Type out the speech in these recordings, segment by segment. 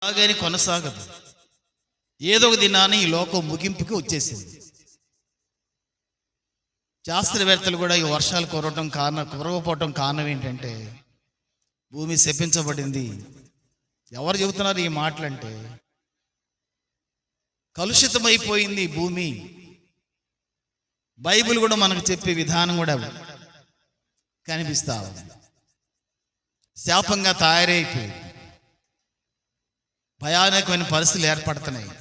అలాగని కొనసాగదు. ఏదో ఒక దినాన్ని ఈ లోకం ముగింపుకి వచ్చేసింది. శాస్త్రవేత్తలు కూడా ఈ వర్షాలు కురవపోవటం కారణం ఏంటంటే భూమి శపించబడింది. ఎవరు చెబుతున్నారు ఈ మాటలంటే? కలుషితమైపోయింది భూమి. బైబిల్ కూడా మనకు చెప్పే విధానం కూడా కనిపిస్తా ఉంది. శాపంగా తయారైపోయింది. భయానకమైన పరిస్థితులు ఏర్పడుతున్నాయి.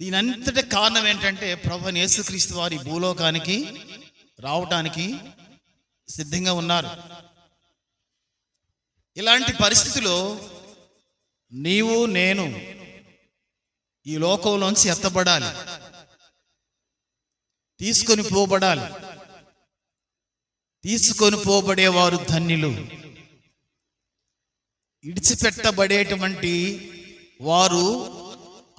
దీని అంతటి కారణం ఏంటంటే ప్రభువైన యేసుక్రీస్తు వారి భూలోకానికి రావటానికి సిద్ధంగా ఉన్నారు. ఇలాంటి పరిస్థితిలో నీవు నేను ఈ లోకంలోంచి ఎత్తబడాలి, తీసుకొని పోబడాలి. తీసుకొని పోబడేవారు ధన్యులు. ఇడిచిపెట్టబడేటువంటి వారు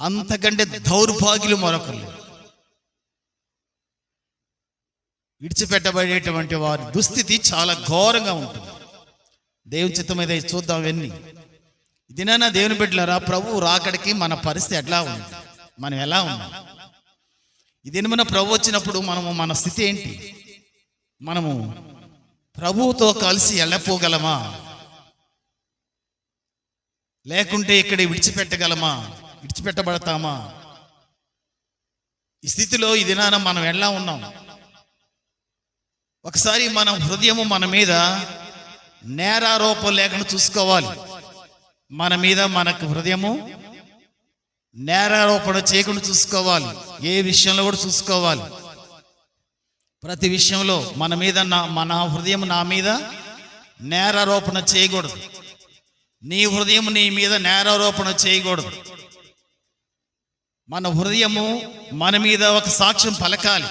అంతకంటే దౌర్భాగ్యులు మరొకరు. విడిచిపెట్టబడేటువంటి వారి దుస్థితి చాలా ఘోరంగా ఉంటుంది. దేవుని చిత్తం మీద చూద్దాం. ఇవన్నీ ఇదినైనా దేవుని బిడ్డలారా, ప్రభువు రాకడికి మన పరిస్థితి ఎట్లా ఉంది, మనం ఎలా ఉన్నాం? ఇదేమన్నా ప్రభు వచ్చినప్పుడు మన స్థితి ఏంటి? మనము ప్రభువుతో కలిసి వెళ్ళపోగలమా, లేకుంటే ఇక్కడ విడిచిపెట్టగలమా, విడిచిపెట్టబడతామా? ఈ స్థితిలో ఈ దినాన మనం ఎలా ఉన్నాం? ఒకసారి మన హృదయము మన మీద నేరారోపణ లేకుండా చూసుకోవాలి. మన మీద మనకు హృదయము నేరారోపణ చేయకుండా చూసుకోవాలి. ఏ విషయంలో కూడా చూసుకోవాలి. ప్రతి విషయంలో మన హృదయం నా మీద నేరారోపణ చేయకూడదు. నీ హృదయం నీ మీద నేరారోపణ చేయకూడదు. మన హృదయము మన మీద ఒక సాక్ష్యం పలకాలి.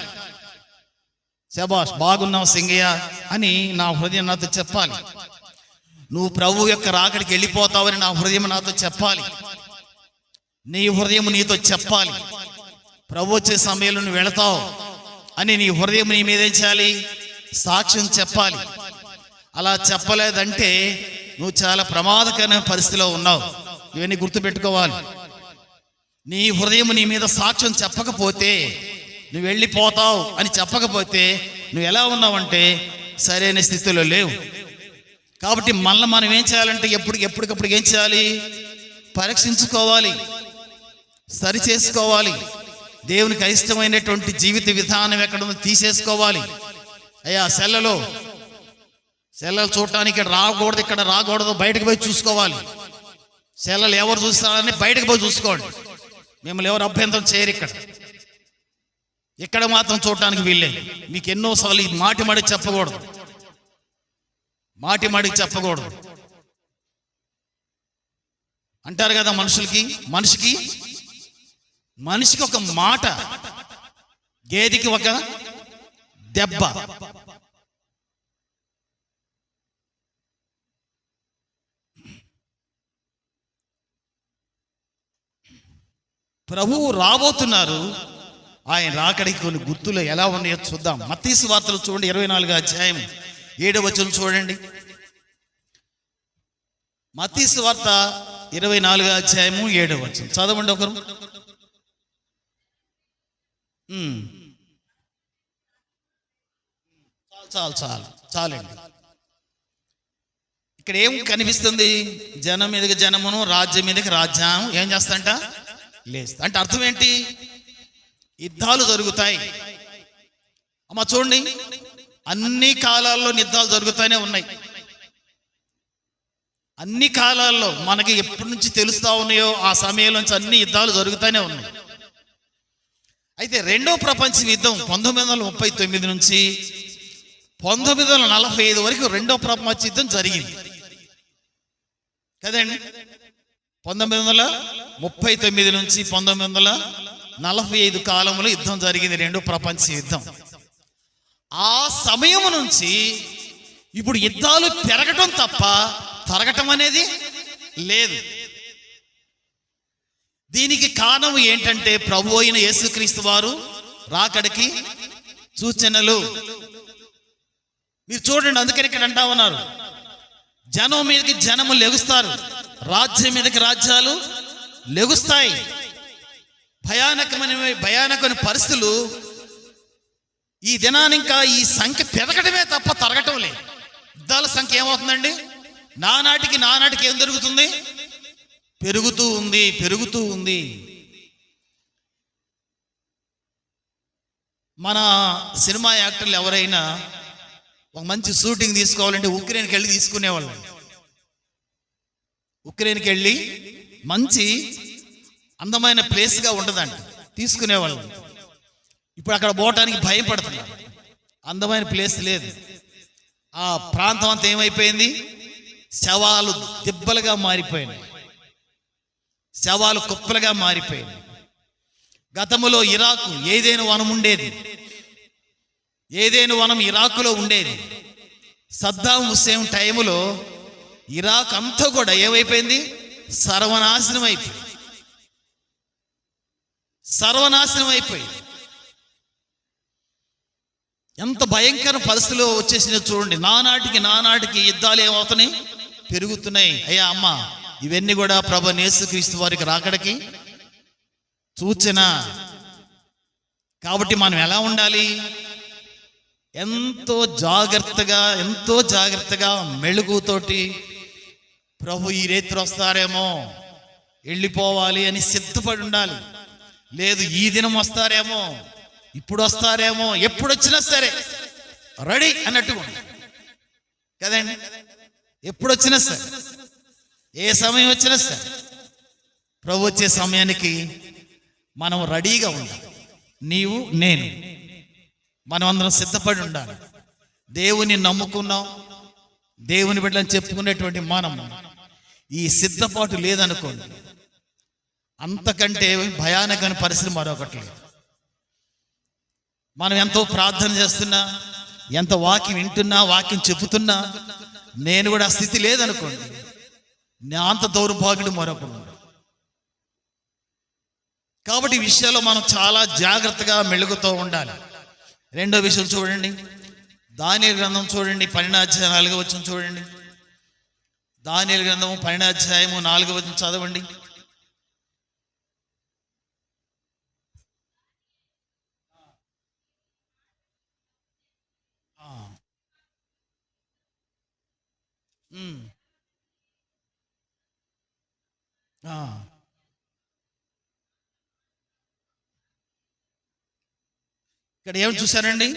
శబాష్, బాగున్నావు సింగయ్య అని నా హృదయం నాతో చెప్పాలి. నువ్వు ప్రభు యొక్క రాకడికి వెళ్ళిపోతావని నా హృదయం నాతో చెప్పాలి. నీ హృదయం నీతో చెప్పాలి. ప్రభు వచ్చే సమయంలో నువ్వు వెళతావు అని నీ హృదయం నీ మీద ఏం చేయాలి? సాక్ష్యం చెప్పాలి. అలా చెప్పలేదంటే నువ్వు చాలా ప్రమాదకరమైన పరిస్థితిలో ఉన్నావు. ఇవన్నీ గుర్తుపెట్టుకోవాలి. నీ హృదయం నీ మీద సాక్ష్యం చెప్పకపోతే, నువ్వు వెళ్ళిపోతావు అని చెప్పకపోతే నువ్వు ఎలా ఉన్నావంటే సరైన స్థితిలో లేవు. కాబట్టి మళ్ళీ మనం ఏం చేయాలంటే ఎప్పటికప్పుడు ఏం చేయాలి? పరీక్షించుకోవాలి, సరి చేసుకోవాలి. దేవునికి అయిష్టమైనటువంటి జీవిత విధానం ఎక్కడ తీసేసుకోవాలి. అయ్యా సెల్లలు చూడటానికి ఇక్కడ రాకూడదు, బయటకు పోయి చూసుకోవాలి. సెల్లలు ఎవరు చూస్తారని బయటకు పోయి చూసుకోండి. మిమ్మల్ని ఎవరు అభ్యంతరం చేయరు. ఇక్కడ మాత్రం చూడటానికి వీల్లేదు. మీకు ఎన్నోసార్లు ఈ మాటిమాడికి చెప్పకూడదు. అంటారు కదా, మనిషికి ఒక మాట, గేదెకి ఒక దెబ్బ. ప్రభువు రాబోతున్నారు. ఆయన రాకడికి కొన్ని గుర్తులు ఎలా ఉన్నాయో చూద్దాం. మత్తయి సువార్తలు చూడండి, 24వ అధ్యాయం 7వ వచనం చూడండి. మత్తయి సువార్త 24వ అధ్యాయము 7వ వచనం చదవండి ఒకరు. చాలండి. ఇక్కడ ఏం కనిపిస్తుంది? జనం మీదకి జనమును, రాజ్యం మీదకి రాజ్యం ఏం చేస్తాంట? లేస్తా. అంటే అర్థం ఏంటి? యుద్ధాలు జరుగుతాయి. అమ్మ చూడండి, అన్ని కాలాల్లో యుద్ధాలు జరుగుతూనే ఉన్నాయి. అన్ని కాలాల్లో మనకి ఎప్పటి నుంచి తెలుస్తా ఉన్నాయో ఆ సమయం నుంచి అన్ని యుద్ధాలు జరుగుతూనే ఉన్నాయి. అయితే రెండో ప్రపంచ యుద్ధం 1939 నుంచి 1945 వరకు రెండో ప్రపంచ యుద్ధం జరిగింది కదండి. 1939 నుంచి 1945 కాలంలో యుద్ధం జరిగింది, రెండో ప్రపంచ యుద్ధం. ఆ సమయం నుంచి ఇప్పుడు యుద్ధాలు పెరగటం తప్ప తరగటం అనేది లేదు. దీనికి కారణం ఏంటంటే ప్రభు అయిన యేసుక్రీస్తు వారు రాకడికి సూచనలు. మీరు చూడండి, అందుకని ఇక్కడ అంటా ఉన్నారు, జనం మీదకి జనము లెగుస్తారు, రాజ్యం మీదకి రాజ్యాలు లెగుస్తాయి. భయానకమైన పరిస్థితులు ఈ దినాన్ని ఇంకా ఈ సంఖ్య పెరగడమే తప్ప తరగటం లేదు. యుద్ధాల సంఖ్య ఏమవుతుందండి? నానాటికి ఏం జరుగుతుంది? పెరుగుతూ ఉంది. మన సినిమా యాక్టర్లు ఎవరైనా ఒక మంచి షూటింగ్ తీసుకోవాలంటే ఉక్రెయిన్కి వెళ్ళి తీసుకునేవాళ్ళు. ఉక్రెయిన్కి వెళ్ళి మంచి అందమైన ప్లేస్గా ఉండదండి, తీసుకునేవాళ్ళు. ఇప్పుడు అక్కడ పోవటానికి భయపడుతున్నారు. అందమైన ప్లేస్ లేదు. ఆ ప్రాంతం అంతా ఏమైపోయింది? శవాలు దిబ్బలుగా మారిపోయినాయి, శవాలు కుప్పలుగా మారిపోయినాయి. గతములో ఇరాకు ఏదైనా వనం ఉండేది, ఏదైనా వనం ఇరాకులో ఉండేది. సద్దాం హుస్సేన్ టైములో ఇరాక్ అంతా కూడా ఏమైపోయింది? సర్వనాశనం అయిపోయింది. ఎంత భయంకర పరిస్థితిలో వచ్చేసినా చూడండి. నానాటికి యుద్ధాలు ఏమవుతున్నాయి? పెరుగుతున్నాయి. అయ్యా అమ్మ, ఇవన్నీ కూడా ప్రభు యేసుక్రీస్తు వారికి రాకడికి సూచన. కాబట్టి మనం ఎలా ఉండాలి? ఎంతో జాగ్రత్తగా మెళుగుతోటి ప్రభు ఈ రేత్రి వస్తారేమో, వెళ్ళిపోవాలి అని సిద్ధపడి ఉండాలి. లేదు ఈ దినం వస్తారేమో, ఇప్పుడు వస్తారేమో, ఎప్పుడు వచ్చినా సరే రెడీ అన్నట్టుగా కదండి. ఎప్పుడు వచ్చినా సరే, ఏ సమయం వచ్చినా సరే ప్రభు వచ్చే సమయానికి మనం రెడీగా ఉండాలి. నీవు నేను మనం అందరం సిద్ధపడి ఉండాలి. దేవుని నమ్ముకున్నాం, దేవుని బిడ్డలని చెప్పుకునేటువంటి మనం ఈ సిద్ధపాటు లేదనుకోండి, అంతకంటే భయానకమైన పరిస్థితి మరొకటి లేదు. మనం ఎంతో ప్రార్థన చేస్తున్నా, ఎంత వాక్యం వింటున్నా, వాక్యం చెబుతున్నా, నేను కూడా ఆ స్థితి లేదనుకోండి, నా అంత దౌర్భాగ్యుడు మరొకడు. కాబట్టి ఈ విషయాల్లో మనం చాలా జాగ్రత్తగా మెలుగుతూ ఉండాలి. రెండో విషయం చూడండి, దానియేలు గ్రంథం చూడండి, 12వ అధ్యాయం 4వ వచనం చూడండి. దానియేలు గ్రంథము 12వ అధ్యాయము 4వ వచనం చదవండి. ఇక్కడ ఏమి చూశారండి?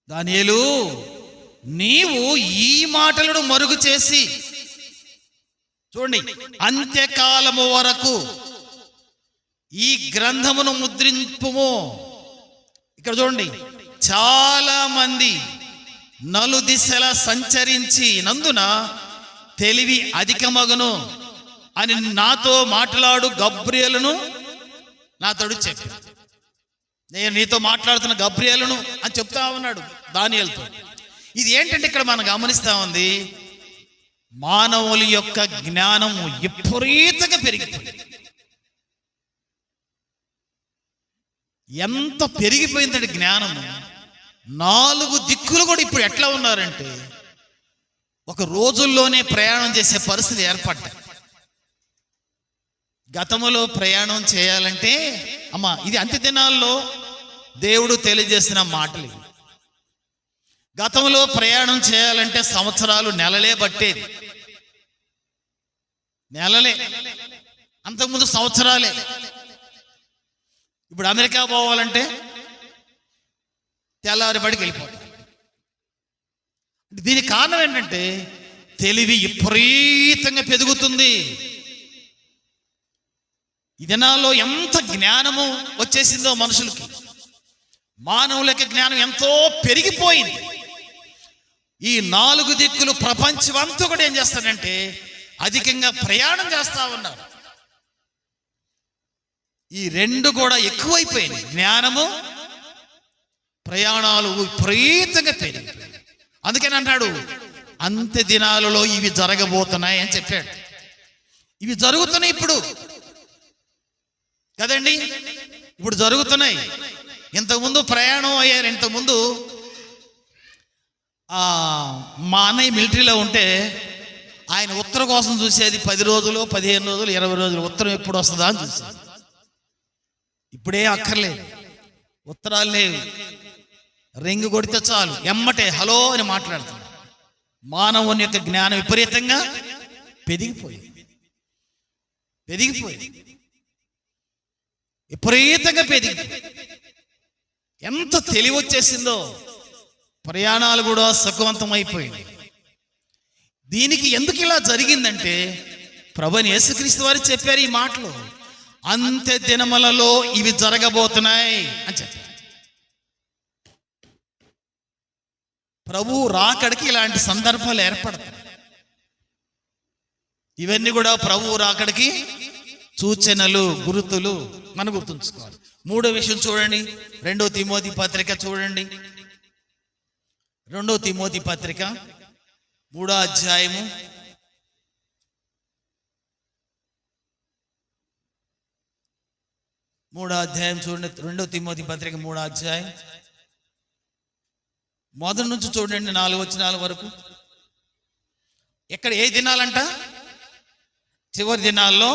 దానియేలు, నీవు ఈ మాటలను మరుగు చేసి చూడండి, అంత్యకాలము వరకు ఈ గ్రంథమును ముద్రింపుము. ఇక్కడ చూడండి, చాలా మంది నలుదిశల సంచరించి నందున తెలివి అధికమగును అని నాతో మాట్లాడు గబ్రియేలును నాతోడు చెప్పి, నేను నీతో మాట్లాడుతున్న గబ్రియేలును అని చెప్తా ఉన్నాడు దానియేలుతో. ఇది ఏంటంటే ఇక్కడ మనం గమనిస్తా ఉంది, మానవుల యొక్క జ్ఞానము విపరీతంగా పెరిగిపోయింది. ఎంత పెరిగిపోయిందంటే జ్ఞానము, 4 దిక్కులు కూడా ఇప్పుడు ఎట్లా ఉన్నారంటే ఒక రోజుల్లోనే ప్రయాణం చేసే పరిస్థితి ఏర్పడ్డాయి. గతములో ప్రయాణం చేయాలంటే అమ్మా, ఇది అంత్య దినాల్లో దేవుడు తెలియజేసిన మాటలు. గతంలో ప్రయాణం చేయాలంటే సంవత్సరాలు, నెలలే పట్టేది. నెలలే, అంతకుముందు సంవత్సరాలే. ఇప్పుడు అమెరికా పోవాలంటే తెల్లారిబడికి వెళ్ళిపోతాం. దీనికి కారణం ఏంటంటే తెలివి విపరీతంగా పెరుగుతుంది. ఈ దినాల్లో ఎంత జ్ఞానము వచ్చేసిందో మనుషులకి, మానవులకి జ్ఞానం ఎంతో పెరిగిపోయింది. ఈ 4 దిక్కులు ప్రపంచం అంతా కూడా ఏం చేస్తాడంటే అధికంగా ప్రయాణం చేస్తా ఉన్నారు. ఈ 2 కూడా ఎక్కువైపోయింది. జ్ఞానము, ప్రయాణాలు విపరీతంగా పెరిగిపోయింది. అందుకని అంటాడు, అంత్య దినాలలో ఇవి జరగబోతున్నాయి అని చెప్పాడు. ఇవి జరుగుతున్నాయి ఇప్పుడు కదండి, ఇప్పుడు జరుగుతున్నాయి. ఇంతకుముందు ప్రయాణం అయ్యారు, ఇంతకుముందు ఆ, మా అన్నయ్య మిలిటరీలో ఉంటే ఆయన ఉత్తరం కోసం చూసేది 10 రోజులు, 15 రోజులు, 20 రోజులు ఉత్తరం ఎప్పుడు వస్తుందా అని చూసేది. ఇప్పుడే అక్కర్లేదు, ఉత్తరాలు లేవు, రింగ్ కొడితే చాలు ఎమ్మటే హలో అని మాట్లాడుతున్నాడు. మానవుని యొక్క జ్ఞానం విపరీతంగా పెరిగిపోయింది విపరీతంగా పెరిగిపోయింది. ఎంత తెలివి వచ్చేసిందో, ప్రయాణాలు కూడా సుఖవంతం అయిపోయింది. దీనికి ఎందుకు ఇలా జరిగిందంటే ప్రభువైన యేసుక్రీస్తు వారు చెప్పారు ఈ మాటలు, అంత్య దినములలో ఇవి జరగబోతున్నాయి అని చెప్పారు. ప్రభు రాకడికి ఇలాంటి సందర్భాలు ఏర్పడతాయి. ఇవన్నీ కూడా ప్రభు రాకడికి సూచనలు, గుర్తులు మనం గుర్తుంచుకోవాలి. మూడో విషయం చూడండి, 2 తిమోతి పత్రిక చూడండి. 2 తిమోతి పత్రిక 3వ అధ్యాయము 3వ అధ్యాయం చూడండి. 2 తిమోతి పత్రిక 3వ అధ్యాయం మొదటి నుంచి చూడండి 4 వచనాల వరకు. ఇక్కడ ఏ దినాలంట? చివరి దినాల్లో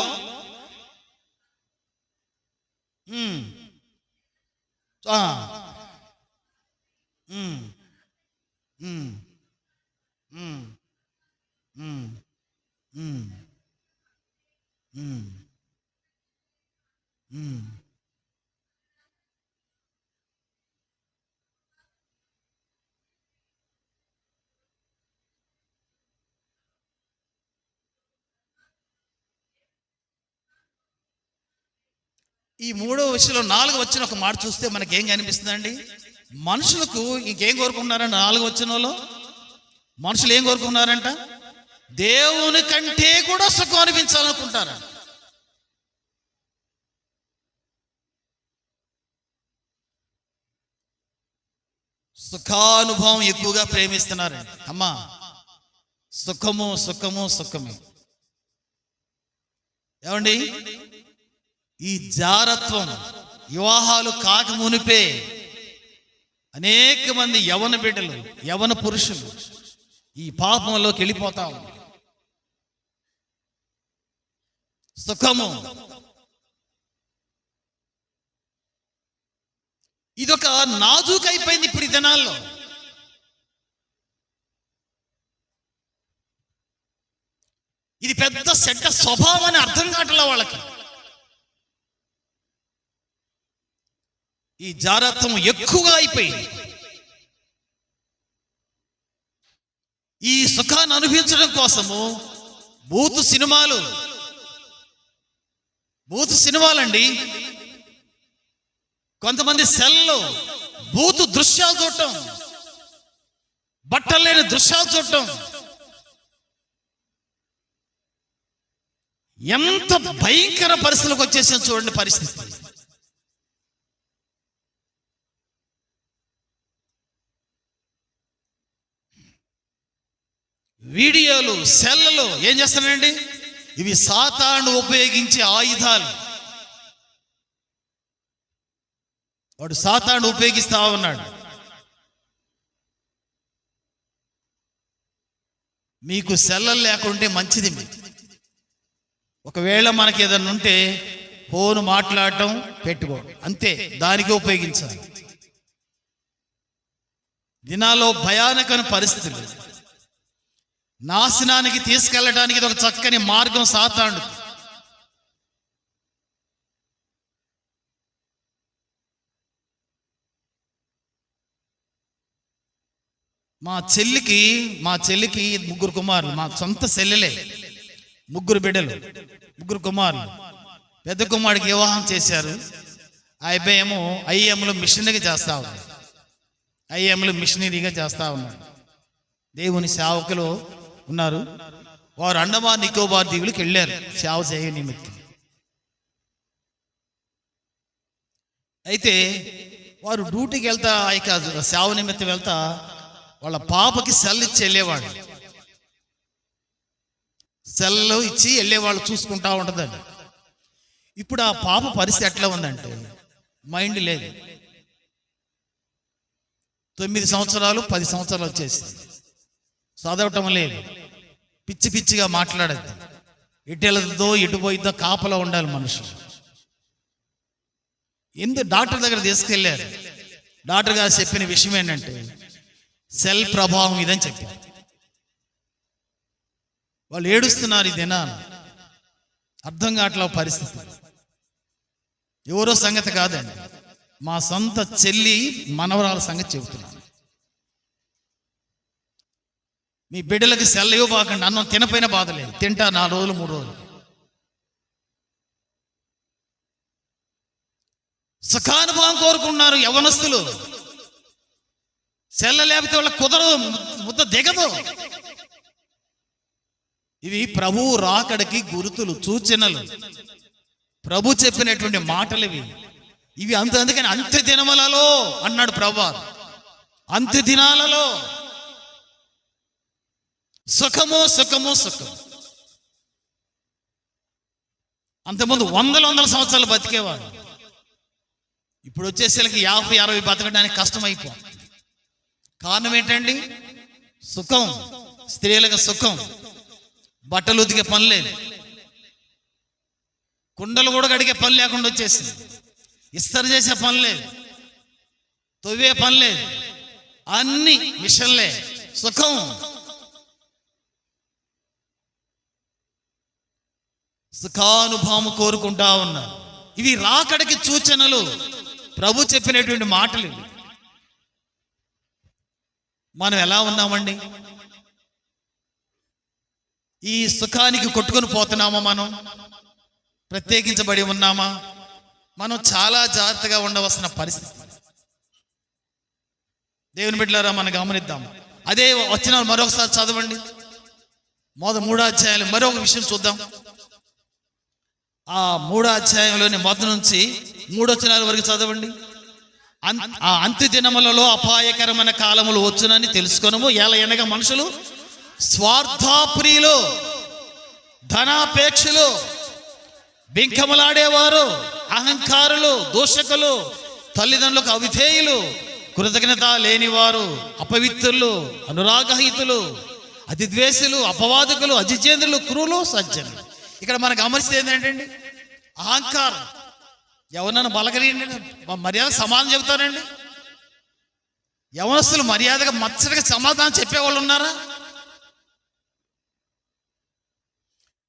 ఈ 3వ విషయంలో 4వ వచనం ఒక మాట చూస్తే మనకి ఏం కనిపిస్తుందండి? మనుషులకు ఇంకేం కోరుకుంటున్నారంట? 4వ వచనంలో మనుషులు ఏం కోరుకున్నారంట? దేవుని కంటే కూడా సుఖం అనిపించాలనుకుంటారంట. సుఖానుభవం ఎక్కువగా ప్రేమిస్తున్నారండి. అమ్మా, సుఖము సుఖము సుఖమే. ఏమండి, ఈ జారత్వం వివాహాలు కాక మునిపే అనేక మంది యవన బిడ్డలు, యవన పురుషులు ఈ పాపంలోకి వెళ్ళిపోతా ఉన్నారు. సుఖము ఇదొక నాజూకు అయిపోయింది ఇప్పుడు ఈ దినాల్లో. ఇది పెద్ద చెడ్డ స్వభావం అని అర్థం కావట్లే వాళ్ళకి. ఈ జారత్వం ఎక్కువగా అయిపోయింది. ఈ సుఖాన్ని అనుభవించడం కోసము బూతు సినిమాలండి. కొంతమంది సెల్లో బూతు దృశ్యాలు చూడటం, బట్టలు లేని దృశ్యాలు చూడటం. ఎంత భయంకర పరిస్థితులకు వచ్చేసిన చూడండి పరిస్థితి. వీడియోలు, సెల్లలో ఏం చేస్తానండి? ఇవి సాతాను ఉపయోగించే ఆయుధాలు. వాడు సాతాను ఉపయోగిస్తా ఉన్నాడు. మీకు సెల్లలు లేకుంటే మంచిది. ఒకవేళ మనకి ఏదన్నా ఉంటే ఫోన్ మాట్లాడటం పెట్టుకో, అంతే, దానికి ఉపయోగించాలి. దినాల్లో భయానకమైన పరిస్థితులు, నాశనానికి తీసుకెళ్ళడానికి ఇది ఒక చక్కని మార్గం సాతాను. మా చెల్లికి 3 కుమారులు, మా సొంత చెల్లెలే, 3 బిడ్డలు, 3 కుమారులు. పెద్ద కుమారుడికి వివాహం చేశారు. ఆ అబ్బాయి ఏమో ఐఎంలో మిషనరీగా చేస్తా ఉన్నాడు. ఐఎంలో మిషనరీగా చేస్తా ఉన్నాడు. దేవుని సేవకులు ఉన్నారు. వారు అండమాన్ నికోబార్ దీవులకు వెళ్ళారు సేవ చేయ నిమిత్తం. అయితే వారు డ్యూటీకి వెళ్తా, ఇక సేవ నిమిత్తం వెళ్తా వాళ్ళ పాపకి సెల్ ఇచ్చి వెళ్ళేవాడు. సెల్ ఇచ్చి వెళ్ళేవాళ్ళు చూసుకుంటా ఉంటుందండి. ఇప్పుడు ఆ పాప పరిస్థితి ఎట్లా ఉందంటే మైండ్ లేదు. 9 సంవత్సరాలు 10 సంవత్సరాలు వచ్చేసింది. చదవటం లేదు, పిచ్చి పిచ్చిగా మాట్లాడద్దు, ఎటు వెళ్తుందో ఎటు పోయిద్దో కాపలా ఉండాలి మనుషులు. ఎందుకు డాక్టర్ దగ్గర తీసుకెళ్ళారు, డాక్టర్ గారు చెప్పిన విషయం ఏంటంటే సెల్ ప్రభావం ఇదని చెప్పారు. వాళ్ళు ఏడుస్తున్నారు, ఇదేనా అర్థం కావట్లే పరిస్థితి. ఎవరో సంగతి కాదండి, మా సొంత చెల్లి మనవరాల సంగతి చెబుతున్నాను. మీ బిడ్డలకి సెల్ ఇవ్వబాకండి, అన్నం తినపోయిన బాధ లేదు, తింటా 4 రోజులు 3 రోజులు. సుఖానుభవం కోరుకున్నారు యవనస్తులు, సెల్ల లేకపోతే వాళ్ళ కుదరదు, ముద్ద దిగదు. ఇవి ప్రభువు రాకడికి గుర్తులు, సూచనలు, ప్రభు చెప్పినటువంటి మాటలు ఇవి అందుకని అంత్య దినములలో అన్నాడు ప్రభు. అంత్య దినాలలో సుఖము సుఖము సుఖం. అంతకుముందు వందల సంవత్సరాలు బతికేవాడు, ఇప్పుడు వచ్చేసరికి 50-60 బతకడానికి కష్టమైపో. కారణం ఏంటండి? సుఖం. స్త్రీలకు సుఖం, బట్టలు ఉతికే పని లేదు, కుండలు కూడా కడిగే పని లేకుండా వచ్చేసింది, ఇస్తరు చేసే పని లేదు, తొవ్వే పని లేదు, అన్ని మిషన్లే. సుఖం. సుఖానుభవం కోరుకుంటా ఉన్నారు. ఇవి రాకడికి సూచనలు, ప్రభు చెప్పినటువంటి మాటలు. మనం ఎలా ఉన్నామండి? ఈ సుఖానికి కొట్టుకొని పోతున్నామా? మనం ప్రత్యేకించబడి ఉన్నామా? మనం చాలా జాగ్రత్తగా ఉండవలసిన పరిస్థితి. దేవుని బిడ్డలారా, మనం గమనిద్దాం. అదే వచ్చిన మరొకసారి చదవండి, 3 అధ్యాయాలు. మరొక విషయం చూద్దాం. ఆ 3 అధ్యాయంలోని మొదటి నుంచి 3 వచనాల వరకు చదవండి. ఆ అంత్య దినములలో అపాయకరమైన కాలములు వచ్చునని తెలుసుకొనము. ఎనగా మనుషులు స్వార్థప్రియులు, ధనాపేక్షలు, బింకములాడేవారు, అహంకారులు, దూషకులు, తల్లిదండ్రులకు అవిధేయులు, కృతజ్ఞత లేనివారు, అపవిత్రులు, అనురాగహితులు, అతిద్వేషులు, అపవాదకులు, అజితేంద్రులు, క్రూరులు, సజ్జనులు. ఇక్కడ మనకు గమనిస్తే ఏంటండి? అహంకారం. ఎవరన్నా బలగలియండి, మర్యాద సమాధానం చెబుతారండి? యవనస్తులు మర్యాదగా మచ్చడిగా సమాధానం చెప్పేవాళ్ళు ఉన్నారా?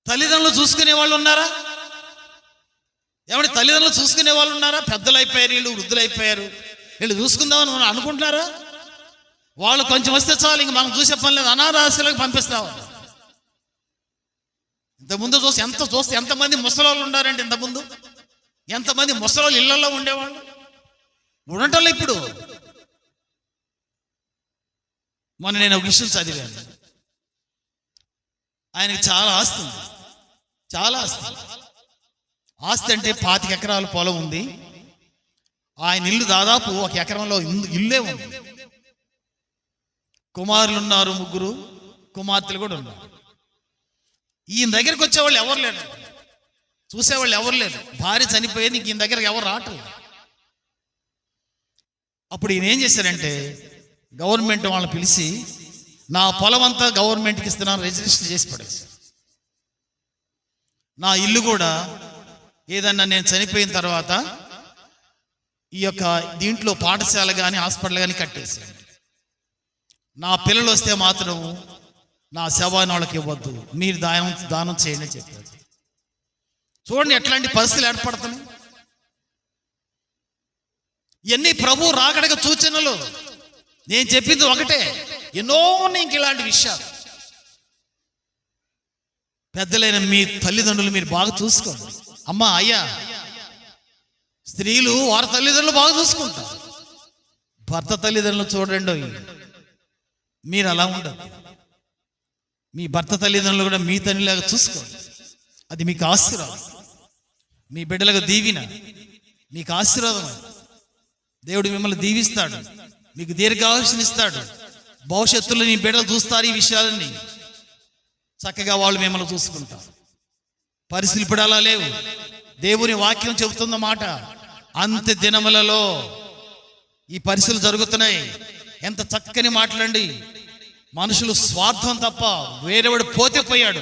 తల్లిదండ్రులు చూసుకునే వాళ్ళు ఉన్నారా? ఏమంటే తల్లిదండ్రులు చూసుకునే వాళ్ళు ఉన్నారా? పెద్దలు అయిపోయారు, వీళ్ళు వృద్ధులు అయిపోయారు, వీళ్ళు చూసుకుందామని మనం అనుకుంటున్నారా? వాళ్ళు కొంచెం వస్తే చాలు, ఇంక మనం చూసే పని లేదు, అనాథాశ్రలకు పంపిస్తాము. ఇంతకుముందు చూస్తే ఎంతమంది ముసలోళ్ళు ఉన్నారండి? ఇంతకుముందు ఎంతమంది ముసలోళ్ళు ఇళ్లలో ఉండేవాళ్ళు ఉండటంలో. ఇప్పుడు మొన్న నేను ఒక విషయం చదివాను. ఆయనకి చాలా ఆస్తి ఉంది, చాలా ఆస్తి అంటే 25 ఎకరాల పొలం ఉంది. ఆయన ఇల్లు దాదాపు 1 ఎకరంలో ఇల్లే ఉంది. కుమారులు ఉన్నారు, 3 కుమార్తెలు కూడా ఉన్నారు. ఈయన దగ్గరికి వచ్చేవాళ్ళు ఎవరు లేరు, చూసేవాళ్ళు ఎవరు లేరు. భార్య చనిపోయేది, ఇంక ఈయన దగ్గరకు ఎవరు రావట్లేదు. అప్పుడు ఈయన ఏం చేశారంటే, గవర్నమెంట్ వాళ్ళని పిలిచి నా పొలం అంతా గవర్నమెంట్కి ఇస్తున్నాను, రిజిస్టర్ చేసి పడేసి, నా ఇల్లు కూడా ఏదన్నా నేను చనిపోయిన తర్వాత ఈ యొక్క దీంట్లో పాఠశాల కానీ హాస్పిటల్ కానీ కట్టేసి, నా పిల్లలు వస్తే మాత్రం నా శవాన్ని వాళ్ళకి ఇవ్వద్దు, మీరు దానం చేయండి చెప్పారు. చూడండి ఎట్లాంటి పరిస్థితులు ఏర్పడుతున్నాయి. ఇవన్నీ ప్రభు రాకడగా సూచనలు. నేను చెప్పింది ఒకటే, ఎన్నో ఇంక ఇలాంటి విషయాలు. పెద్దలైన మీ తల్లిదండ్రులు మీరు బాగా చూసుకోండి. అమ్మా, అయ్యా, స్త్రీలు వారి తల్లిదండ్రులు బాగా చూసుకుంటారు. భర్త తల్లిదండ్రులు చూడండి, మీరు అలా ఉండదు. మీ భర్త తల్లిదండ్రులు కూడా మీ తల్లిలాగా చూసుకోండి. అది మీకు ఆశీర్వాదం, మీ బిడ్డలకు దీవెన, మీకు ఆశీర్వాదం. దేవుడు మిమ్మల్ని దీవిస్తాడు, మీకు దీర్ఘాయుష్ని ఇస్తాడు. భవిష్యత్తులో నీ బిడ్డలు చూస్తారు ఈ విషయాలన్నీ, చక్కగా వాళ్ళు మిమ్మల్ని చూసుకుంటారు. పరిస్థితులు ఇప్పుడు అలా లేవు. దేవుని వాక్యం చెబుతున్నమాట, అంత్య దినములలో ఈ పరిస్థితులు జరుగుతున్నాయి. ఎంత చక్కని మాటలండి. మనుషులు స్వార్థం తప్ప వేరేవాడు పోతే పోయాడు,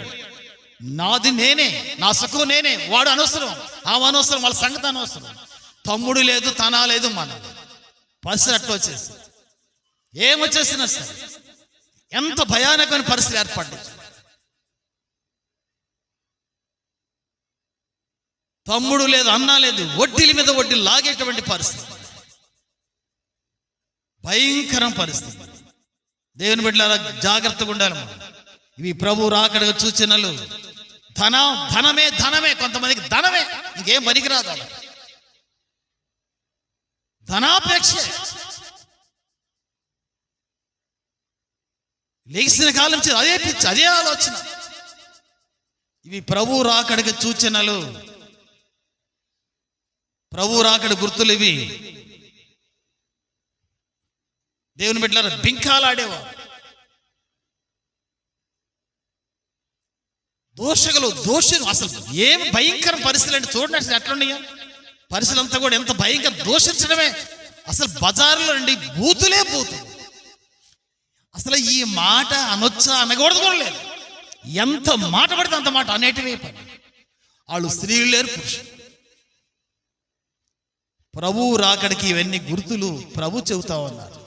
నాది నేనే, నా సుఖం నేనే, వాడు అనవసరం, ఆమె అనవసరం, వాళ్ళ సంగతి అనవసరం. తమ్ముడు లేదు, తన లేదు, మన పరిస్థితి అట్లా వచ్చేసి ఏమొచ్చేసినా సరే ఎంత భయానకమైన పరిస్థితి ఏర్పడ్డాయి. తమ్ముడు లేదు, అన్న లేదు, వడ్డీల మీద వడ్డీలు లాగేటువంటి పరిస్థితి, భయంకరం పరిస్థితి. దేవుని బిడ్డలారా జాగ్రత్తగా ఉండాలి. ఇవి ప్రభు రాకడగా సూచనలు. ధనమే ధనమే, కొంతమందికి ధనమే, ఇంకేం పనికిరాదు, ధనాపేక్ష. లేచిన కాలం నుంచి అదే పిచ్చి, అదే ఆలోచన. ఇవి ప్రభు రాకడగా సూచనలు, ప్రభు రాకడ గుర్తులు ఇవి. దేవుని బిడ్డలారా బింకాలాడేవారు, దోషులు. అసలు ఏం భయంకర పరిస్థితులు అంటే చూడండి, అసలు ఎట్లున్నాయో పరిస్థితులు అంతా కూడా ఎంత భయంకర, దోషించడమే. అసలు బజార్లో అండి బూతులే బూతులు. అసలు ఈ మాట అనొచ్చా అనకూడదు కూడా లేదు. ఎంత మాట పడితే అంత మాట అనేటివే పని. వాళ్ళు స్త్రీలు లేరు, పురుషులు. ప్రభు రాకడికి ఇవన్నీ గుర్తులు ప్రభు చెబుతా ఉన్నారు.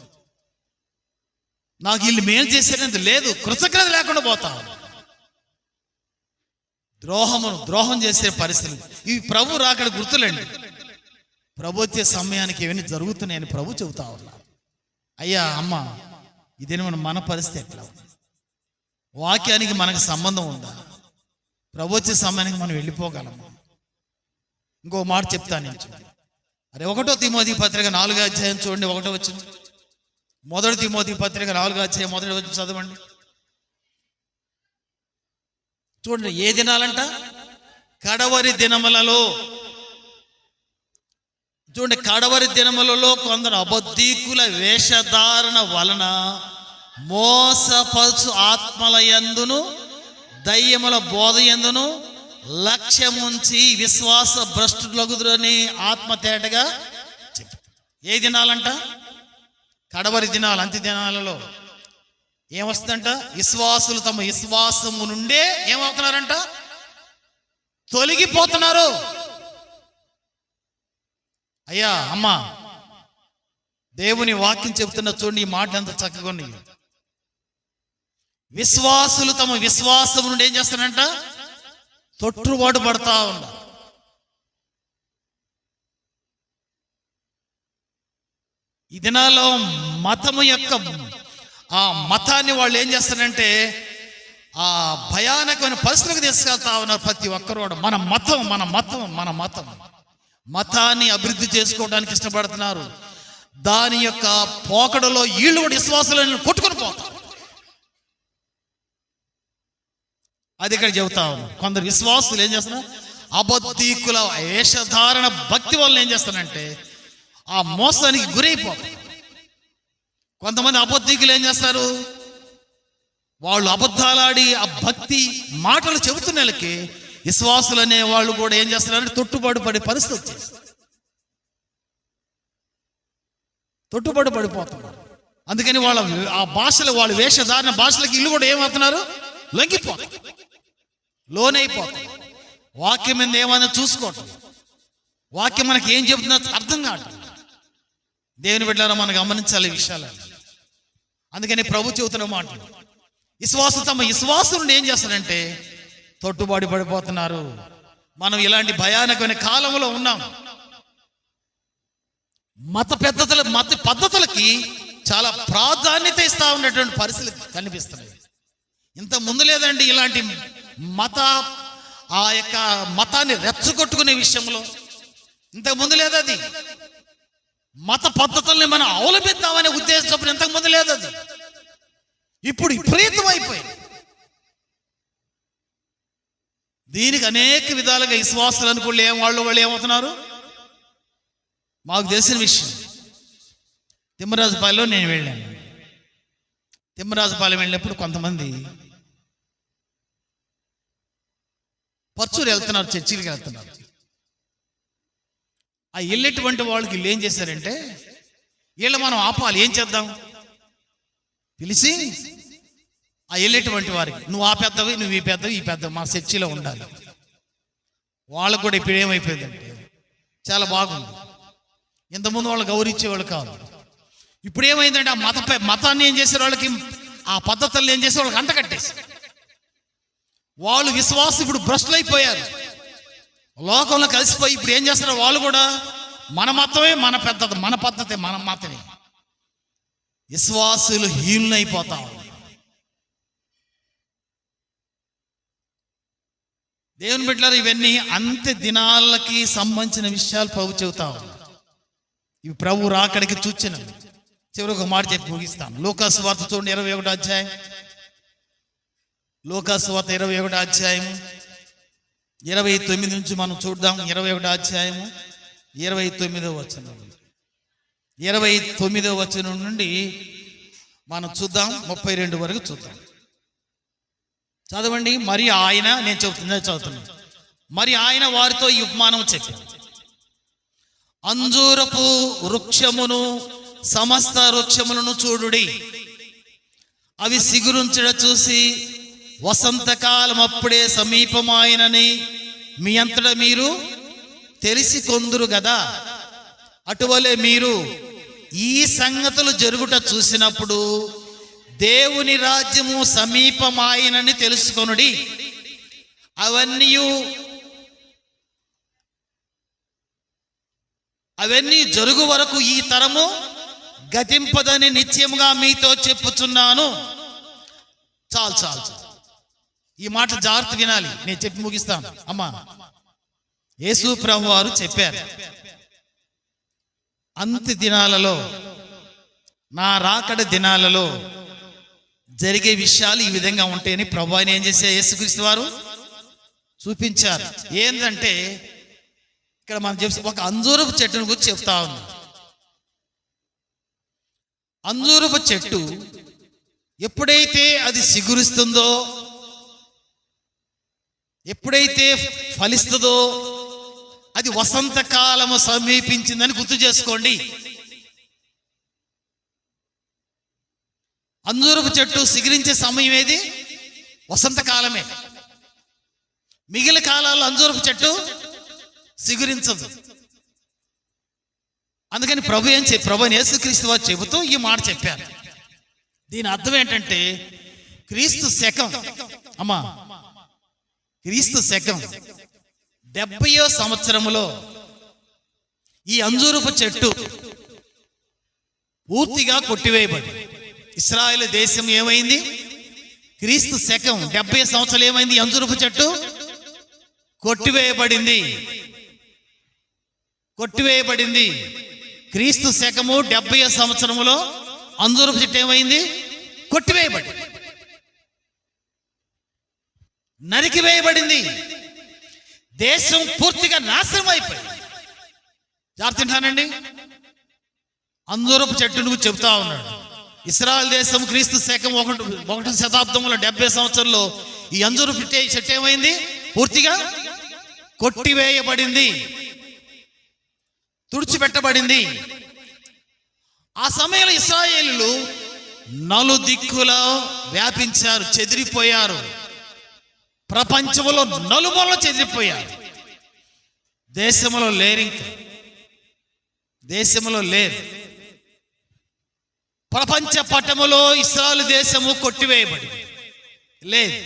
నాకు వీళ్ళు మేలు చేసేది లేదు, కృతజ్ఞత లేకుండా పోతా. ద్రోహం చేసే పరిస్థితులు ఇవి ప్రభు రాకడ గుర్తులండి. ప్రభు వచ్చే సమయానికి ఇవన్నీ జరుగుతున్నాయని ప్రభు చెబుతా ఉన్నారు. అయ్యా అమ్మ, ఇదేనా మన పరిస్థితి ఎట్లా? వాక్యానికి మనకు సంబంధం ఉందా? ప్రభు వచ్చే సమయానికి మనం వెళ్ళిపోగలము? ఇంకో మాట చెప్తాను నేను. అరే 1 తిమోతి పత్రిక 4వ అధ్యాయం చూడండి, 1వ వచనం. 1 తిమోతి పత్రిక 4వ అధ్యాయం 1వ వచనం చదవండి. చూడండి, ఏ దినాలంట? కడవరి దినములలో. చూడండి, కడవరి దినములలో కొందరు అబద్ధీకుల వేషధారణ వలన మోసపరుచు ఆత్మల యందును దయ్యముల బోధ యందును లక్ష్యముంచి విశ్వాస భ్రష్టులగుదురని ఆత్మ తేటగా చెప్పు. ఏ దినాలంట? కడవరి దినాలు, అంత్య దినాలలో ఏమొస్తుందంట? విశ్వాసులు తమ విశ్వాసము నుండే ఏమవుతున్నారంట? తొలగిపోతున్నారు. అయ్యా అమ్మా, దేవుని వాక్యం చెబుతున్న చూడండి, ఈ మాట ఎంత చక్కగా ఉన్నాయి. విశ్వాసులు తమ విశ్వాసం నుండి ఏం చేస్తారంట? తొట్టుబాటు పడతా ఉన్నారు. ఈ దినాల్లో మతము యొక్క ఆ మతాన్ని వాళ్ళు ఏం చేస్తారంటే ఆ భయానకమైన పరిస్థితులకు తీసుకెళ్తా ఉన్నారు. ప్రతి ఒక్కరు కూడా మన మతాన్ని అభివృద్ధి చేసుకోవడానికి ఇష్టపడుతున్నారు. దాని యొక్క పోకడలో వీళ్ళు కూడా విశ్వాసాలను కొట్టుకొని పోతారు. అది ఇక్కడ చెబుతా ఉన్నారు. కొందరు విశ్వాసులు ఏం చేస్తున్నారు? అబద్ధీకుల వేషధారణ భక్తి వల్ల ఏం చేస్తారంటే ఆ మోసానికి గురైపోతారు. కొంతమంది అబద్ధీకులు ఏం చేస్తారు? వాళ్ళు అబద్ధాలాడి ఆ భక్తి మాటలు చెబుతున్న వాళ్ళకి విశ్వాసులు అనే వాళ్ళు కూడా ఏం చేస్తున్నారంటే తొట్టుబాటు పడే పరిస్థితి వచ్చేసి తొట్టుబాటు పడిపోతున్నారు. అందుకని వాళ్ళ ఆ భాషలు, వాళ్ళ వేషధారణ భాషలకి ఇల్లు కూడా ఏమవుతున్నారు? లొంగిపోతారు, లోనైపోతారు. వాక్యం మీద ఏమైనా చూసుకోవటం, వాక్యం మనకి ఏం చెబుతుందో అర్థం కాదు. దేవుని బిడ్డలారా మనం గమనించాలి ఈ విషయాలు. అందుకని ప్రభు చెబుతున్న మాట, తమ విశ్వాసం నుండి ఏం చేస్తారంటే తొట్టుబాటు పడిపోతున్నారు. మనం ఇలాంటి భయానకమైన కాలంలో ఉన్నాం. మత పద్ధతులకి చాలా ప్రాధాన్యత ఇస్తా ఉన్నటువంటి పరిస్థితులు కనిపిస్తున్నాయి. ఇంత ముందు లేదండి ఇలాంటి ఆ యొక్క మతాన్ని రెచ్చగొట్టుకునే విషయంలో. ఇంతకు ముందు లేదు అది. మత పద్ధతుల్ని మనం అవలంబిద్దామనే ఉద్దేశం ఇంతకు ముందు లేదు అది. ఇప్పుడు విపరీతం అయిపోయింది. దీనికి అనేక విధాలుగా విశ్వాసాలు అనుకోండి వాళ్ళు ఏమవుతున్నారు? మాకు తెలిసిన విషయం, తిమ్మరాజుపాలెంలో నేను వెళ్ళాను. తిమ్మరాజుపాలెం వెళ్ళినప్పుడు కొంతమంది పర్చూరు వెళ్తున్నారు, చర్చిలకి వెళ్తున్నారు. ఆ వెళ్ళేటువంటి వాళ్ళకి వీళ్ళు ఏం చేశారంటే, వీళ్ళు మనం ఆపాలి, ఏం చేద్దాం? పిలిచి ఆ వెళ్ళేటువంటి వారికి నువ్వు ఆ పెద్దవి, నువ్వు ఈ పెద్దవి, ఈ పెద్ద మా చర్చిలో ఉండాలి. వాళ్ళకు కూడా ఇప్పుడు ఏమైపోయిందంటే చాలా బాగుంది. ఇంతకుముందు వాళ్ళు గౌరవించేవాళ్ళు కాదు. ఇప్పుడు ఏమైందంటే ఆ మతాన్ని ఏం చేసే వాళ్ళకి, ఆ పద్ధతులను ఏం చేసే వాళ్ళకి అంటకట్టేసి వాళ్ళు విశ్వాసం ఇప్పుడు భ్రష్టులైపోయారు. లోకంలో కలిసిపోయి ఇప్పుడు ఏం చేస్తారు వాళ్ళు కూడా మన మతమే, మన పెద్దది, మన పద్ధతి, మన మతమే. విశ్వాసులు హీనులైపోతాం. దేవుని బిడ్డలారా, ఇవన్నీ అంత్య దినాలకి సంబంధించిన విషయాలు ప్రభు చెబుతాం. ఇవి ప్రభు రాకడికి సూచనలు. చివరి ఒక మాట చెప్పి ముగిస్తాం. లూకాసు వార్త చూడండి, 21వ అధ్యాయం. లూకాసు వార్త 21వ అధ్యాయం 29 నుంచి మనం చూద్దాం. 21వ అధ్యాయము 29వ వచనం, 29వ వచనం నుండి మనం చూద్దాం, 32 వరకు చూద్దాం. చదవండి. మరి ఆయన, నేను చదువుతున్నాను. మరి ఆయన వారితో ఈ ఉపమానం చెప్పారు. అంజూరపు వృక్షమును సమస్త వృక్షములను చూడుడి, అవి సిగురుంచడ చూసి వసంతకాలం అప్పుడే సమీపమాయనని మీ అంతటా మీరు తెలిసి కొందురు గదా. అటువలే మీరు ఈ సంగతులు జరుగుట చూసినప్పుడు దేవుని రాజ్యము సమీపమాయనని తెలుసుకొనుడి. అవన్నీ జరుగు వరకు ఈ తరము గతింపదని నిశ్చయముగా మీతో చెప్పుచున్నాను. చాలు. ఈ మాట జాగ్రత్త వినాలి. నేను చెప్పి ముగిస్తాను. అమ్మా, యేసు ప్రభు వారు చెప్పారు, అంత్య దినాలలో, నా రాకడ దినాలలో జరిగే విషయాలు ఈ విధంగా ఉంటాయని ప్రభు ఆయన ఏం చేసే యేసుక్రీస్తు వారు చూపించారు. ఏంటంటే ఇక్కడ మనం చెప్పి ఒక అంజూరపు చెట్టును గురించి చెప్తా ఉంది. అంజూరపు చెట్టు ఎప్పుడైతే అది సిగురిస్తుందో, ఎప్పుడైతే ఫలిస్తుందో, అది వసంతకాలము సమీపించిందని గుర్తు చేసుకోండి. అంజూరపు చెట్టు సిగురించే సమయం ఏది? వసంతకాలమే. మిగిలిన కాలాల్లో అంజూరపు చెట్టు సిగురించదు. అందుకని ప్రభు యేసుక్రీస్తు వారు చెబుతూ ఈ మాట చెప్పారు. దీని అర్థం ఏంటంటే క్రీస్తు శకం, అమ్మా, క్రీస్తు శకం 70వ సంవత్సరములో ఈ అంజూరపు చెట్టు పూర్తిగా కొట్టివేయబడి ఇశ్రాయేలు దేశం ఏమైంది? క్రీస్తు శకం 70 సంవత్సరాలు ఏమైంది? అంజూరపు చెట్టు కొట్టివేయబడింది. క్రీస్తు శకము 70వ సంవత్సరములో అంజూరపు చెట్టు ఏమైంది? కొట్టివేయబడి, నరికివేయబడింది. దేశం పూర్తిగా నాశనం అయిపోయింది. జాగ్రత్త. అంజూరపు చెట్టు నువ్వు చెబుతా ఉన్నాడు. ఇశ్రాయేలు దేశం క్రీస్తు శకం 1వ శతాబ్దంలో 70 సంవత్సరంలో ఈ అంజూరపు చెట్టు ఏమైంది? పూర్తిగా కొట్టివేయబడింది, తుడిచిపెట్టబడింది. ఆ సమయంలో ఇశ్రాయేలీయులు నలుదిక్కులా వ్యాపించారు, చెదిరిపోయారు. ప్రపంచంలో నలుమూలలో చెదిరిపోయారు. దేశంలో లేరు. ప్రపంచ పటములో ఇశ్రాయేలు దేశము కొట్టివేయబడి లేదు.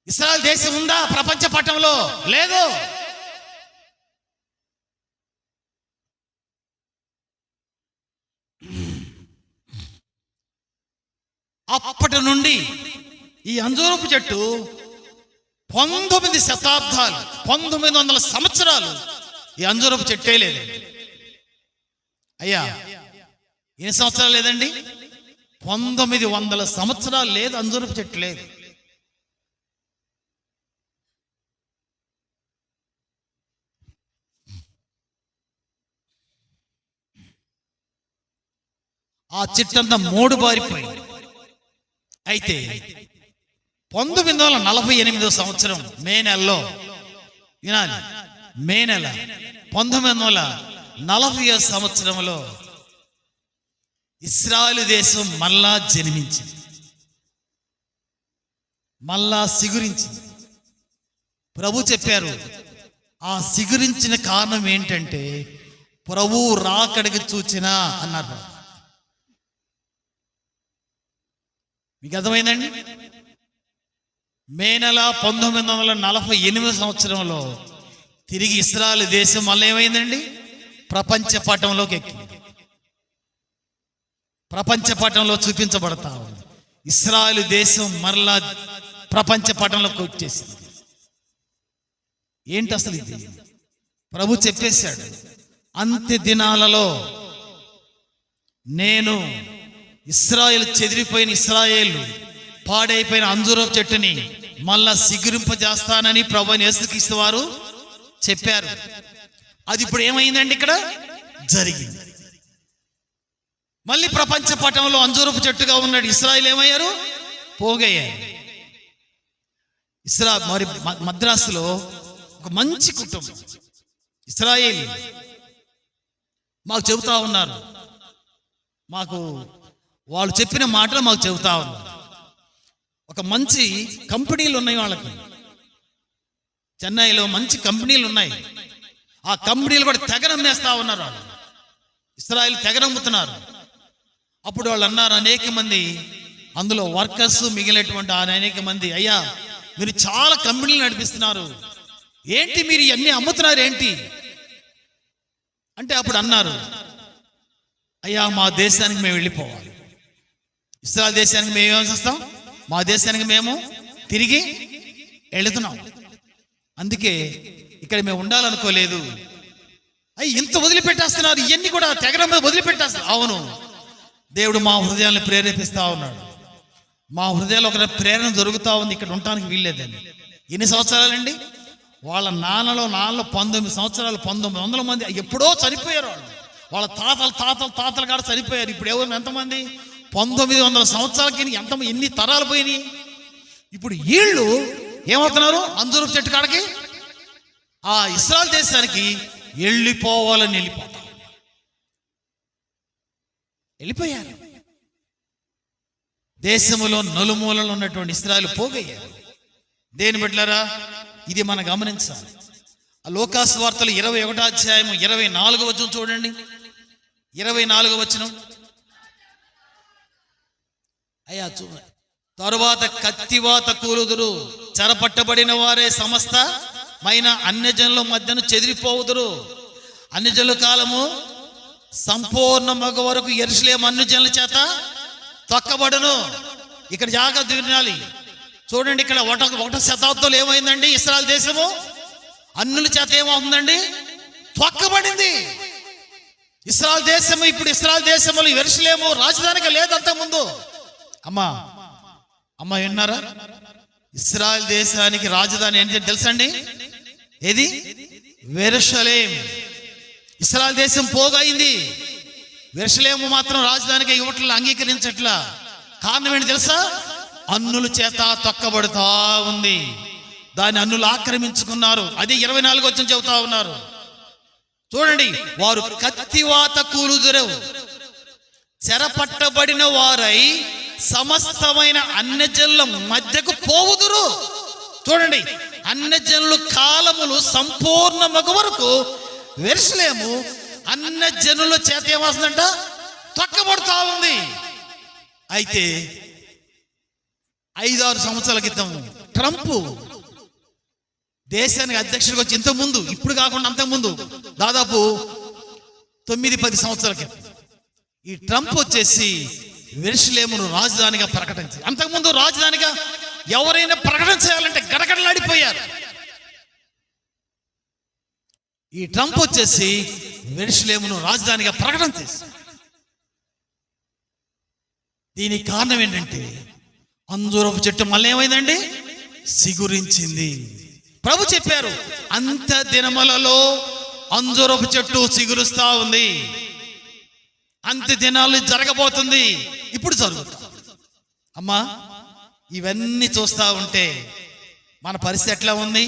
ఇశ్రాయేలు దేశం ఉందా ప్రపంచ పటంలో? లేదు. అప్పటి నుండి ఈ అంజూరపు చెట్టు 19 శతాబ్దాలు, 1900 సంవత్సరాలు ఈ అంజూరపు చెట్టే లేదు. అయ్యా, ఎన్ని సంవత్సరాలు లేదండి? 1900 సంవత్సరాలు లేదు, అంజూరపు చెట్టు లేదు. ఆ చెట్టంతా మూడు బారిపోయింది. అయితే 1948వ సంవత్సరం మే నెలలో, వినాలి, మే నెల 1940వ సంవత్సరంలో ఇశ్రాయేలు దేశం మళ్ళా జన్మించింది, మళ్ళా సిగురించింది. ప్రభు చెప్పారు, ఆ సిగురించిన కారణం ఏంటంటే ప్రభు రాకడికి చూచినా అన్నారు. మీకు అర్థమైందండి? మే నెల 1948 సంవత్సరంలో తిరిగి ఇశ్రాయేలు దేశం మళ్ళీ ఏమైందండి? ప్రపంచ పటంలోకి ఎక్కింది. ప్రపంచ పటంలో చూపించబడతా ఉంది. ఇశ్రాయేలు దేశం మరలా ప్రపంచ పటంలోకి వచ్చేసింది. ఏంటి అసలు ఇది? ప్రభు చెప్పేశాడు, అంత్య దినాలలో నేను ఇశ్రాయేలు, చెదిరిపోయిన ఇశ్రాయేలు, పాడైపోయిన అంజూరపు చెట్టుని మళ్ళా సిగురింపజేస్తానని ప్రభు యేసుక్రీస్తు వారు చెప్పారు. అది ఇప్పుడు ఏమైందండి? ఇక్కడ జరిగింది. మళ్ళీ ప్రపంచ పటంలో అంజూరపు చెట్టుగా ఉన్నాడు ఇశ్రాయేలు ఏమయ్యారు? పోగయ్యారు. మరి మద్రాసులో ఒక మంచి కుటుంబం ఇశ్రాయేలీ మాకు చెబుతా ఉన్నారు, మాకు వాళ్ళు చెప్పిన మాటలు మాకు చెబుతా ఉన్నారు. ఒక మంచి కంపెనీలు ఉన్నాయి వాళ్ళకి, చెన్నైలో మంచి కంపెనీలు ఉన్నాయి. ఆ కంపెనీలు కూడా తెగనమ్మేస్తా ఉన్నారు. వాళ్ళు ఇశ్రాయేలు తెగనమ్ముతున్నారు. అప్పుడు వాళ్ళు అన్నారు, అనేక మంది అందులో వర్కర్స్, మిగిలినటువంటి అనేక మంది, అయ్యా మీరు చాలా కంపెనీలు నడిపిస్తున్నారు, ఏంటి మీరు ఇవన్నీ అమ్ముతున్నారు ఏంటి అంటే, అప్పుడు అన్నారు, అయ్యా మా దేశానికి మేము వెళ్ళిపోవాలి. ఇశ్రాయేలు దేశానికి మేము ఏం చేస్తాం? మా దేశానికి మేము తిరిగి వెళుతున్నాం. అందుకే ఇక్కడ మేము ఉండాలనుకోలేదు. అయ్యి ఇంత వదిలిపెట్టేస్తున్నారు, ఇవన్నీ కూడా తెగడం మీద వదిలిపెట్టేస్తారు. అవును, దేవుడు మా హృదయాన్ని ప్రేరేపిస్తా ఉన్నాడు. మా హృదయాల్లో ఒక ప్రేరణ జరుగుతూ ఉంది, ఇక్కడ ఉండటానికి వీల్లేదని. ఎన్ని సంవత్సరాలండి? వాళ్ళ నాన్నలో 19 సంవత్సరాలు, 1900 మంది ఎప్పుడో చనిపోయారు. వాళ్ళ తాతలు కాడ చనిపోయారు. ఇప్పుడు ఎవరు ఎంతమంది? 1900 సంవత్సరాలకి ఎన్ని తరాలు పోయినాయి. ఇప్పుడు వీళ్ళు ఏమవుతున్నారు? అంజూరపు చెట్టు కాడకి, ఆ ఇశ్రాయేలు దేశానికి వెళ్ళిపోవాలని వెళ్ళిపోయారు. దేశములో నలుమూలలో ఉన్నటువంటి ఇశ్రాయేలు పోగయ్యారు. దేని బిడ్డలారా, ఇది మనం గమనించాలి. ఆ లోకాసు వార్తలు 21వ అధ్యాయము 24వ వచనం చూడండి. 24వ వచనం, అయ్యా చూడండి. తరువాత కత్తివాత కూలుదురు, చెరపట్టబడిన వారే సమస్తమైన అన్యజనుల మధ్యను చెదిరిపోవుదురు. అన్యజనుల కాలము సంపూర్ణ మగ వరకు యెరూషలేము అన్యజనుల చేత తొక్కబడును. ఇక్కడ జాగ్రత్త వినాలి. చూడండి, ఇక్కడ 1వ శతాబ్దంలో ఏమైందండి? ఇశ్రాయేలు దేశము అన్యుల చేత ఏమవుతుందండి? తొక్కబడింది. ఇశ్రాయేలు దేశము, ఇప్పుడు ఇశ్రాయేలు దేశములు యెరూషలేము రాజధానిగా లేదు అంతకుముందు. అమ్మా విన్నారా? ఇశ్రాయేలు దేశానికి రాజధాని ఏంటి తెలుసండి? ఏది? యెరూషలేము. ఇశ్రాయేలు దేశం పోగైంది, యెరూషలేము మాత్రం రాజధానిగా ఇవ్వట్లా, అంగీకరించట్లా. కారణం ఏంటి తెలుసా? అన్నుల చేత తొక్కబడుతా ఉంది. దాన్ని అన్నులు ఆక్రమించుకున్నారు. అది 24వ వచనం చెబుతా ఉన్నారు. చూడండి, వారు కత్తివాత కూలుదురు, చెరపట్టబడిన వారై సమస్తమైన అన్యజనుల మధ్యకు పోవుదురు. చూడండి, అన్యజనుల కాలములు సంపూర్ణ మగు వరకు యెరూషలేము అన్యజనుల చేత ఏమవుతుందంట? తొక్కబడుతా ఉంది. అయితే 5-6 సంవత్సరాల క్రితం ట్రంప్ దేశానికి అధ్యక్షుడికి వచ్చి, ఇంతకుముందు, ఇప్పుడు కాకుండా అంతకుముందు దాదాపు 9-10 సంవత్సరాల క్రితం ఈ ట్రంప్ వచ్చేసి యెరూషలేమును రాజధానిగా ప్రకటించి, అంతకుముందు రాజధానిగా ఎవరైనా ప్రకటన చేయాలంటే గడగడలాడిపోయారు. ఈ ట్రంప్ వచ్చేసి యెరూషలేమును రాజధానిగా ప్రకటన చేసి, దీనికి కారణం ఏంటంటే అంజూరపు చెట్టు మళ్ళీ ఏమైందండి? సిగురించింది. ప్రభు చెప్పారు, అంత్య దినములలో అంజూరపు చెట్టు సిగురుస్తా ఉంది, అంత్య దినాలు జరగబోతుంది, ఇప్పుడు జరుగుతుంది. అమ్మా, ఇవన్నీ చూస్తా ఉంటే మన పరిస్థితి ఎట్లా ఉంది?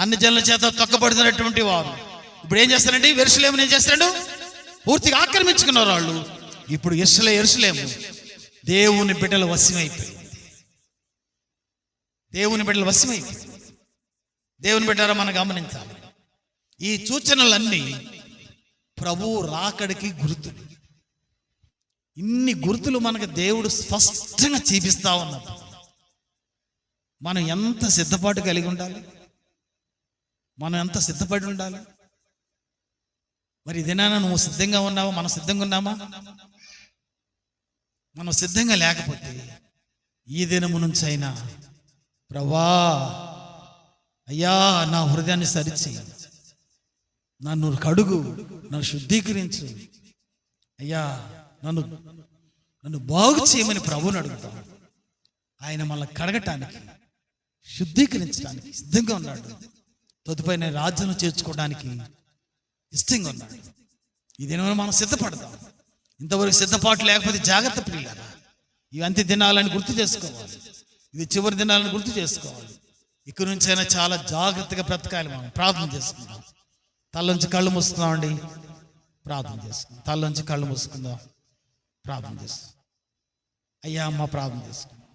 అన్ని జనుల చేత తొక్కబడుతున్నటువంటి వారు ఇప్పుడు ఏం చేస్తారండి? యెరూషలేమును ఏం చేస్తాడు? పూర్తిగా ఆక్రమించుకున్నారు. వాళ్ళు ఇప్పుడు యెరూషలేము దేవుని బిడ్డల వశమైపోయింది. దేవుని బిడ్డల వశమైపోయింది. దేవుని బిడ్డరా మనం గమనించాలి, ఈ సూచనలన్నీ ప్రభువు రాకడికి గుర్తులు. ఇన్ని గుర్తులు మనకు దేవుడు స్పష్టంగా చూపిస్తా ఉన్నప్పుడు మనం ఎంత సిద్ధపాటు కలిగి ఉండాలి, మనం ఎంత సిద్ధపడి ఉండాలి. మరి ఇదేనా నువ్వు సిద్ధంగా ఉన్నావా? మనం సిద్ధంగా ఉన్నామా? మనం సిద్ధంగా లేకపోతే ఈ దినము నుంచి అయినా ప్రభువా అయ్యా నా హృదయాన్ని సరిచేయి, నన్ను కడుగు, నన్ను శుద్ధీకరించు అయ్యా, నన్ను బాగు చేయమని ప్రభువుని అడుగుతాం. ఆయన మనల్ని కడగటానికి, శుద్ధీకరించడానికి సిద్ధంగా ఉన్నాడు. తదుపరి నేను రాజ్యం చేర్చుకోవడానికి ఇష్టంగా ఉన్నాడు. ఇదేమో మనం సిద్ధపడతాం. ఇంతవరకు సిద్ధపాటు లేకపోతే జాగ్రత్త ప్రియులారా, ఇవి అంత్య దినాలని గుర్తు చేసుకోవాలి, ఇది చివరి దినాలను గుర్తు చేసుకోవాలి. ఇక్కడి నుంచి అయినా చాలా జాగ్రత్తగా బ్రతకాలి. మనం ప్రార్థన చేసుకుందాం. తల్లోంచి కళ్ళు మూసుకుందామండి, ప్రార్థన చేసుకుందాం. తల్లోంచి కళ్ళు మూసుకుందాం, ప్రార్థన చేస్తాం. అయ్యా అమ్మ ప్రార్థన చేసుకుందాం.